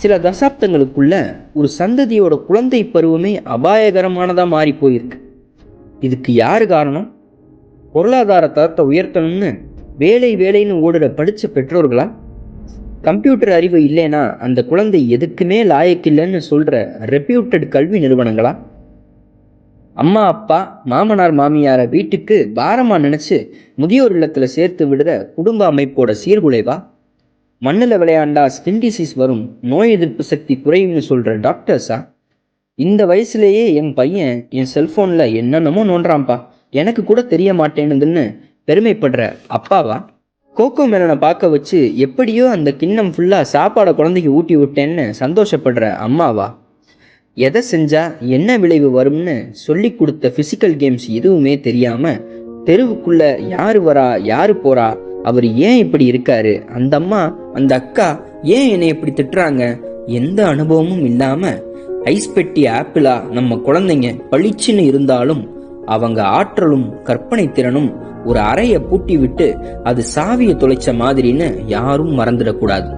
சில தசாப்தங்களுக்குள்ள ஒரு சந்ததியோட குழந்தை பருவமே அபாயகரமானதா மாறி போயிருக்கு. இதுக்கு யாரு காரணம்? பொருளாதார தரத்தை உயர்த்தணும்னு வேலை வேலைன்னு ஓடுற படிச்ச பெற்றோர்களா? கம்ப்யூட்டர் அறிவு இல்லைன்னா அந்த குழந்தை எதுக்குமே லாயக்கில்லைன்னு சொல்ற ரெப்யூட்டட் கல்வி நிறுவனங்களா? அம்மா அப்பா மாமனார் மாமியார வீட்டுக்கு பாரமா நினைச்சு முதியோர் இல்லத்துல சேர்த்து விடுற குடும்ப அமைப்போட சீர்குலைவா? மண்ணில் விளையாண்டா ஸ்கின் டிசீஸ் வரும், நோய் எதிர்ப்பு சக்தி குறையும்னு சொல்ற டாக்டர்ஸா? இந்த வயசுலேயே என் பையன் என் செல்போன்ல என்னென்னமோ நோண்டுறான்ப்பா, எனக்கு கூட தெரிய மாட்டேனுதுன்னு பெருமைப்படுற அப்பாவா? கோகோ மேலனை பார்க்க வச்சு எப்படியோ அந்த கிண்ணம் ஃபுல்லா சாப்பாடை குழந்தைக்கு ஊட்டி விட்டேன்னு சந்தோஷப்படுற அம்மாவா? எதை செஞ்சா என்ன விளைவு வரும்னு சொல்லி கொடுத்த பிசிக்கல் கேம்ஸ் எதுவுமே தெரியாம தெருவுக்குள்ள யாரு வரா யாரு போறா, அவர் ஏன் இப்படி இருக்காரு, அந்த அம்மா அந்த அக்கா ஏன் என்னை இப்படி திட்டுறாங்க, எந்த அனுபவமும் இல்லாம ஐஸ் பெட்டி ஆப்பிளா நம்ம குழந்தைங்க பளிச்சுன்னு இருந்தாலும் அவங்க ஆற்றலும் கற்பனை திறனும் ஒரு அறையை பூட்டி விட்டு அது சாவியை தொலைச்ச மாதிரின்னு யாரும் மறந்துடக்கூடாது.